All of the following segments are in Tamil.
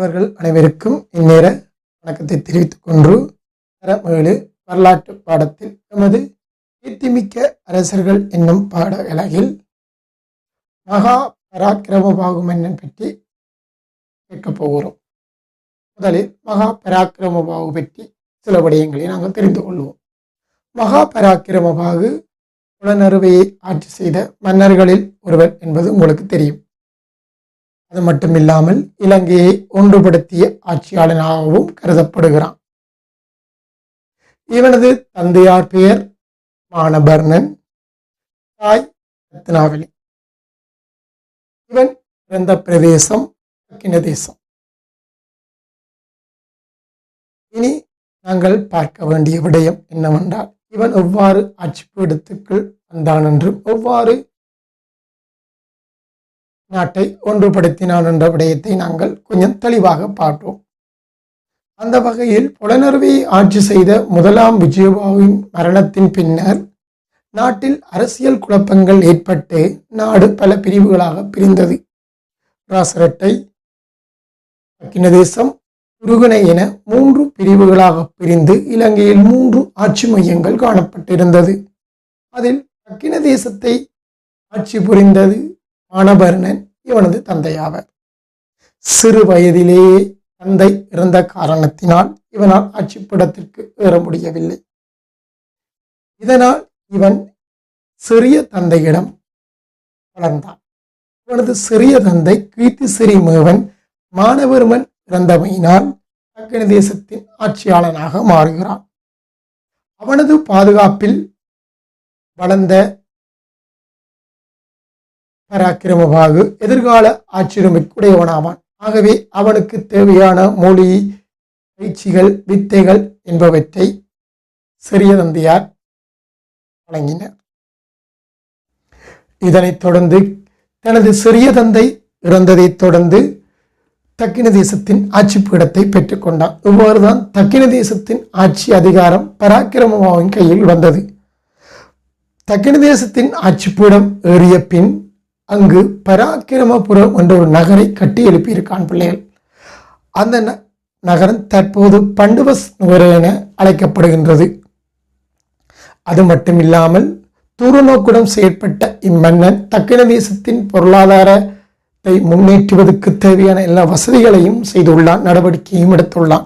மாணவர்கள் அனைவருக்கும் இந்நேர வணக்கத்தை தெரிவித்துக் கொண்டு தரமேழு வரலாற்று பாடத்தில் எமது கீர்த்திமிக்க அரசர்கள் என்னும் பாடகலையில் மகா பராக்கிரமபாகு மன்னன் பற்றி கேட்கப் போகிறோம். முதலில் மகா பராக்கிரமபாகு பற்றி சில விடயங்களை நாங்கள் தெரிந்து கொள்வோம். மகா பராக்கிரமபாகு புலனறுவையை ஆட்சி செய்த மன்னர்களில் ஒருவர் என்பது உங்களுக்கு தெரியும். அது மட்டுமில்லாமல் இலங்கையை ஒன்றுபடுத்திய ஆட்சியாளனாகவும் கருதப்படுகிறான். இவனது தந்தையார் பெயர் மானபர்ணன், தாய் ரத்னாவளி. இவன் பிறந்த பிரதேசம் தக்கின தேசம். இனி நாங்கள் பார்க்க வேண்டிய விடயம் என்னவென்றால், இவன் எவ்வாறு ஆட்சி பீடத்துக்குள் வந்தான் என்றும் எவ்வாறு நாட்டை ஒன்றுபடுத்தினான் என்ற விடயத்தை நாங்கள் கொஞ்சம் தெளிவாக பார்த்தோம். அந்த வகையில் புலனறுவையை ஆட்சி செய்த முதலாம் விஜயபாகுவின் மரணத்தின் பின்னர் நாட்டில் அரசியல் குழப்பங்கள் ஏற்பட்டு நாடு பல பிரிவுகளாக பிரிந்தது. ராசரட்டை, தக்கின தேசம், உருகுணை என 3 பிரிவுகளாக பிரிந்து இலங்கையில் 3 ஆட்சி மையங்கள் காணப்பட்டிருந்தது. அதில் தக்கின தேசத்தை ஆட்சி புரிந்தது மானபர்ணன், இவனது தந்தையாவர். சிறு வயதிலேயே தந்தை இறந்த காரணத்தினால் இவனால் ஆட்சிப்பிடத்திற்கு ஏற முடியவில்லை. இதனால் இவன் சிறிய தந்தையிடம் வளர்ந்தான். இவனது சிறிய தந்தை கீர்த்திசிறி மேவன் மானவர்மன் இறந்தமையினால் தக்கின தேசத்தின் ஆட்சியாளனாக மாறுகிறான். அவனது பாதுகாப்பில் வளர்ந்த பராக்கிரமபாகு எதிர்கால ஆட்சியுடையவனாவான். ஆகவே அவனுக்கு தேவையான மொழி, பயிற்சிகள், வித்தைகள் என்பவற்றை சிறிய தந்தையார் வழங்கினர். இதனைத் தொடர்ந்து தனது சிறிய தந்தை இறந்ததைத் தொடர்ந்து தக்கின தேசத்தின் ஆட்சி பீடத்தை பெற்றுக்கொண்டான். இவ்வாறுதான் தக்கின தேசத்தின் ஆட்சி அதிகாரம் பராக்கிரமபாகுவின் கையில் வந்தது. தக்கின தேசத்தின் ஆட்சி பீடம் ஏறிய பின் அங்கு பராக்கிரமபுரம் என்ற ஒரு நகரை கட்டி எழுப்பியிருக்கான் பிள்ளைகள். அந்த நகரம் தற்போது பண்டுவஸ் நுகர் என அழைக்கப்படுகின்றது. அது மட்டுமில்லாமல் தூரநோக்குடன் செயற்பட்ட இம்மன்னன் தக்கின தேசத்தின் பொருளாதாரத்தை முன்னேற்றுவதற்கு தேவையான எல்லா வசதிகளையும் செய்துள்ளான், நடவடிக்கையும் எடுத்துள்ளான்.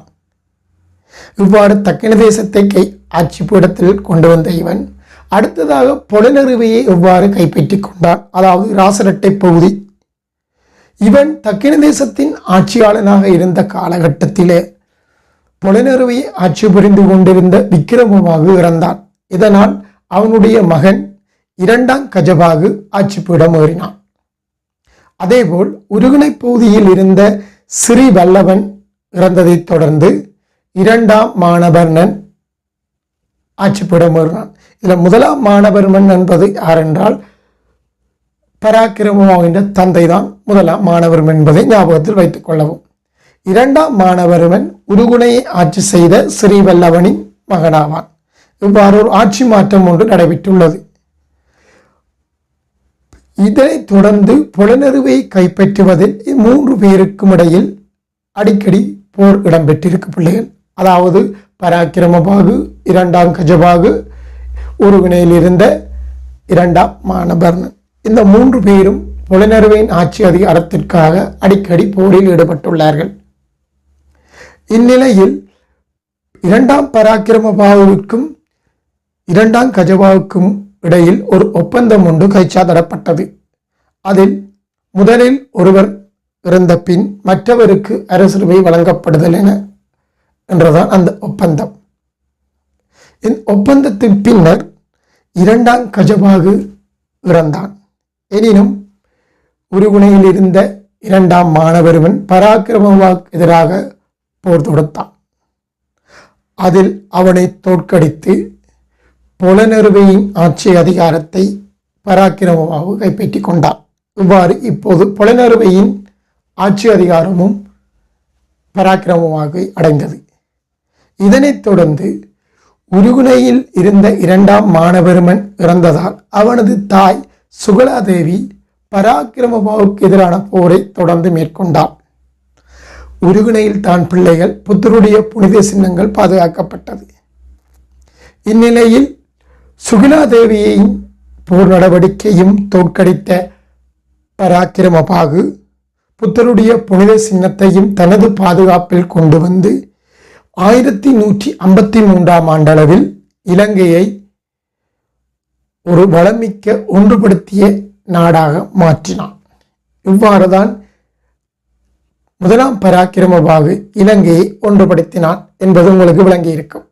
இவ்வாறு தக்கின தேசத்தை ஆட்சி பீடத்தில் கொண்டு வந்த இவன் அடுத்ததாக புலனறுவையை எவ்வாறு கைப்பற்றிக் கொண்டான், அதாவது ராசரட்டை பகுதி. இவன் தக்கின தேசத்தின் ஆட்சியாளனாக இருந்த காலகட்டத்திலே புலனறுவையை ஆட்சி புரிந்து கொண்டிருந்த விக்கிரமபாகு இறந்தான். இதனால் அவனுடைய மகன் 2ஆம் கஜபாகு ஆட்சி பீடம் ஏறினான். அதேபோல் உருகுணை பகுதியில் இருந்த சிறி வல்லவன் இறந்ததைத் தொடர்ந்து 2ஆம் மானபர்ணன் ஆட்சி பீடம் ஏறினான். இதில் முதலாம் மானபர்மன் என்பது யார் என்றால் பராக்கிரமபாகுவின் தந்தை தான் முதலாம் மானவர்மன் என்பதை ஞாபகத்தில் வைத்துக் கொள்ளவும். 2ஆம் மானவர்மன் உருகுணையை ஆட்சி செய்த ஸ்ரீவல்லவனின் மகனாவான். இவ்வாறு ஒரு ஆட்சி மாற்றம் ஒன்று நடைபெற்றுள்ளது. இதனைத் தொடர்ந்து புலனறுவையை கைப்பற்றுவதில் 3 பேருக்கும் இடையில் அடிக்கடி போர் இடம்பெற்றிருக்கு பிள்ளைகள். அதாவது பராக்கிரமபாகு, 2ஆம் கஜபாகு, உருகுணையில் இருந்த 2ஆம் மானபர்ணன். இந்த 3 பேரும் புலனறுவையின் ஆட்சி அதிகாரத்திற்காக அடிக்கடி போரில் ஈடுபட்டுள்ளார்கள். இந்நிலையில் 2ஆம் பராக்கிரமபாகுவிற்கும் 2ஆம் கஜபாவுக்கும் இடையில் ஒரு ஒப்பந்தம் ஒன்று கைச்சாத்திடப்பட்டது. அதில் முதலில் ஒருவர் இறந்த பின் மற்றவருக்கு அரசுரிமை வழங்கப்படுதல் என்றதான் அந்த ஒப்பந்தம். இந்த ஒப்பந்தத்தின் பின்னர் 2ஆம் கஜபாகு இறந்தான். எனினும் உருகுணையில் இருந்த 2ஆம் மானவர்மன் பராக்கிரமபாகுக்கு எதிராக போர் தொடுத்தான். அதில் அவனை தோற்கடித்து புலனறுவையின் ஆட்சி அதிகாரத்தை பராக்கிரமபாகு கைப்பற்றி கொண்டான். இவ்வாறு இப்போது புலனறுவையின் ஆட்சி அதிகாரமும் பராக்கிரமபாகு அடைந்தது. இதனைத் தொடர்ந்து உருகுணையில் இருந்த 2ஆம் மானவர்மன் இறந்ததால் அவனது தாய் சுகலாதேவி பராக்கிரமபாகுக்கு எதிரான போரை தொடர்ந்து மேற்கொண்டார். உருகுணையில் தான் பிள்ளைகள் புத்தருடைய புனித சின்னங்கள் பாதுகாக்கப்பட்டது. இந்நிலையில் சுகிலாதேவியின் போர் நடவடிக்கையும் தோற்கடித்த பராக்கிரமபாகு புத்தருடைய புனித சின்னத்தையும் தனது பாதுகாப்பில் கொண்டு வந்து 1153 ஆண்டளவில் இலங்கையை ஒரு வளமிக்க ஒன்றுபடுத்திய நாடாக மாற்றினான். இவ்வாறுதான் முதலாம் பராக்கிரமபாகு இலங்கையை ஒன்றுபடுத்தினான் என்பது உங்களுக்கு விளங்கி இருக்கும்.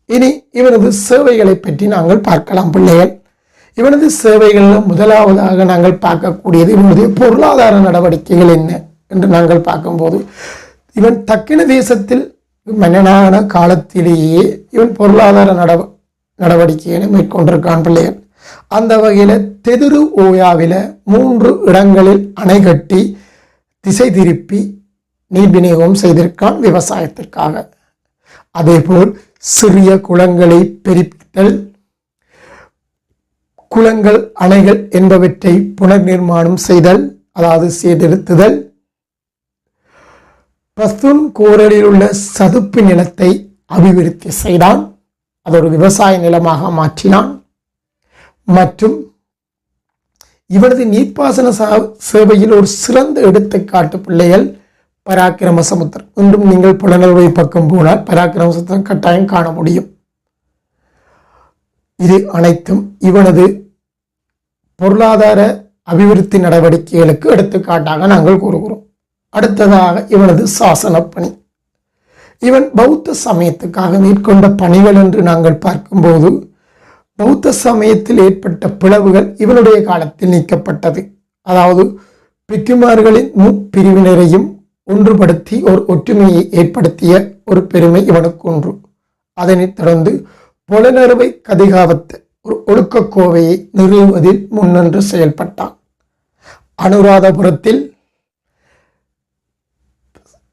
இனி இவனது சேவைகளை பற்றி நாங்கள் பார்க்கலாம் பிள்ளைகள். இவனது சேவைகளில் முதலாவதாக நாங்கள் பார்க்கக்கூடியது இவனுடைய பொருளாதார நடவடிக்கைகள் என்ன என்று நாங்கள் பார்க்கும்போது, இவன் தக்கின தேசத்தில் மன்னனான காலத்திலேயே இவன் பொருளாதார நடவடிக்கைகளை மேற்கொண்டிருக்கான் பிள்ளைகள். அந்த வகையில் தெதுரு ஓயாவில 3 இடங்களில் அணை கட்டி திசை திருப்பி நீர் விநியோகம் செய்திருக்கான் விவசாயத்திற்காக. அதேபோல் சிறிய குளங்களை பெருத்தல், குளங்கள் அணைகள் என்பவற்றை புனர் நிர்மாணம் செய்தல், அதாவது சீர்திருத்துதல், பஸ்தூன் கோரலில் உள்ள சதுப்பு நிலத்தை அபிவிருத்தி செய்தான், அது ஒரு விவசாய நிலமாக மாற்றினான். மற்றும் இவரது நீர்ப்பாசன சேவையில் ஒரு சிறந்த எடுத்துக்காட்டு பிள்ளைகள் பராக்கிரம சமுத்திரம். இன்றும் நீங்கள் புலனறுவை பக்கம் போனால் பராக்கிரம சமுத்திரம் கட்டாயம் காண முடியும். இது அனைத்தும் இவனது பொருளாதார அபிவிருத்தி நடவடிக்கைகளுக்கு எடுத்துக்காட்டாக நாங்கள் கூறுகிறோம். அடுத்ததாக இவனது சாசன பணி. இவன் பௌத்த சமயத்துக்காக மேற்கொண்ட பணிகள் என்று நாங்கள் பார்க்கும்போது, பௌத்த சமயத்தில் ஏற்பட்ட பிளவுகள் இவனுடைய காலத்தில் நீக்கப்பட்டது. அதாவது பிக்குமார்களின் முப்பிரிவினரையும் ஒன்றுபடுத்தி ஒரு ஒற்றுமையை ஏற்படுத்திய ஒரு பெருமை இவனுக்கு ஒன்று. அதனைத் தொடர்ந்து புலனறுவை கதிகாவத்து ஒரு ஒழுக்க கோவையை நிறுவுவதில் முன்னின்று செயல்பட்டான். அனுராதபுரத்தில்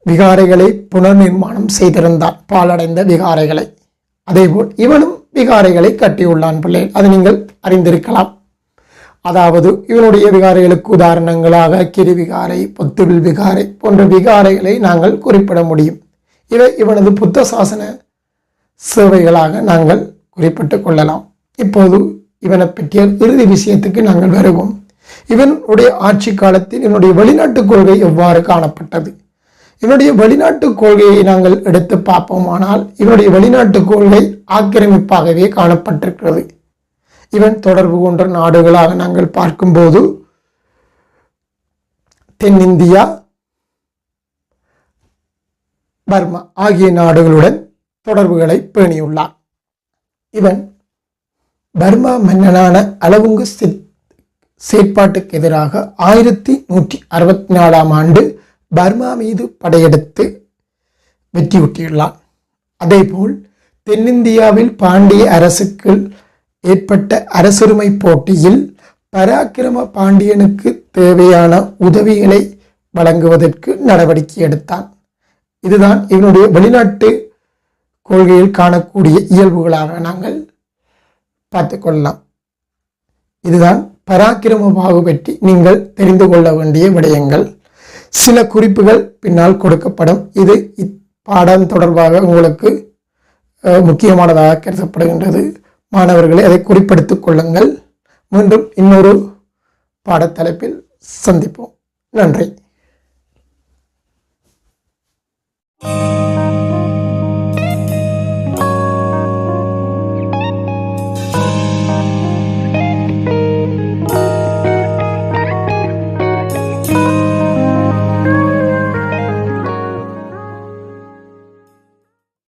விகாரைகளை புனர் நிர்மாணம் செய்திருந்தான், பாலடைந்த விகாரைகளை. அதேபோல் இவனும் விகாரைகளை கட்டியுள்ளான் பிள்ளை, அது நீங்கள் அறிந்திருக்கலாம். அதாவது இவனுடைய விகாரைகளுக்கு உதாரணங்களாக கிரிவிகாரை, பொத்துவில் விகாரை போன்ற விகாரைகளை நாங்கள் குறிப்பிட முடியும். இவை இவனது புத்த சாசன சேவைகளாக நாங்கள் குறிப்பிட்டுக் கொள்ளலாம். இப்போது இவனை பற்றிய இறுதி விஷயத்துக்கு நாங்கள் வருவோம். இவனுடைய ஆட்சி காலத்தில் இவனுடைய வெளிநாட்டு கொள்கை எவ்வாறு காணப்பட்டது? இவனுடைய வெளிநாட்டு கொள்கையை நாங்கள் எடுத்து பார்ப்போமானால் இவனுடைய வெளிநாட்டு கொள்கை ஆக்கிரமிப்பாகவே காணப்பட்டிருக்கிறது. இவன் தொடர்பு கொண்ட நாடுகளாக நாங்கள் பார்க்கும்போது தென்னிந்தியா, பர்மா ஆகிய நாடுகளுடன் தொடர்புகளை பேணியுள்ளான். இவன் பர்மா மன்னனான அளவுங்கு செயற்பாட்டுக்கு எதிராக 1164 ஆண்டு பர்மா மீது படையெடுத்து வெற்றியுற்றியுள்ளான். அதேபோல் தென்னிந்தியாவில் பாண்டிய அரசுக்கு ஏற்பட்ட அரசுரிமை போட்டியில் பராக்கிரம பாண்டியனுக்கு தேவையான உதவிகளை வழங்குவதற்கு நடவடிக்கை எடுத்தான். இதுதான் இவனுடைய வெளிநாட்டு கொள்கையில் காணக்கூடிய இயல்புகளாக நாங்கள் பார்த்துக்கொள்ளலாம். இதுதான் பராக்கிரம பாகு பற்றி நீங்கள் தெரிந்து கொள்ள வேண்டிய விடயங்கள். சில குறிப்புகள் பின்னால் கொடுக்கப்படும். இது இப்பாடம் தொடர்பாக உங்களுக்கு முக்கியமானதாக கருதப்படுகின்றது. மாணவர்களை அதை குறிப்பெடுத்துக் கொள்ளுங்கள். மீண்டும் இன்னொரு பாடத்தலைப்பில் சந்திப்போம். நன்றி.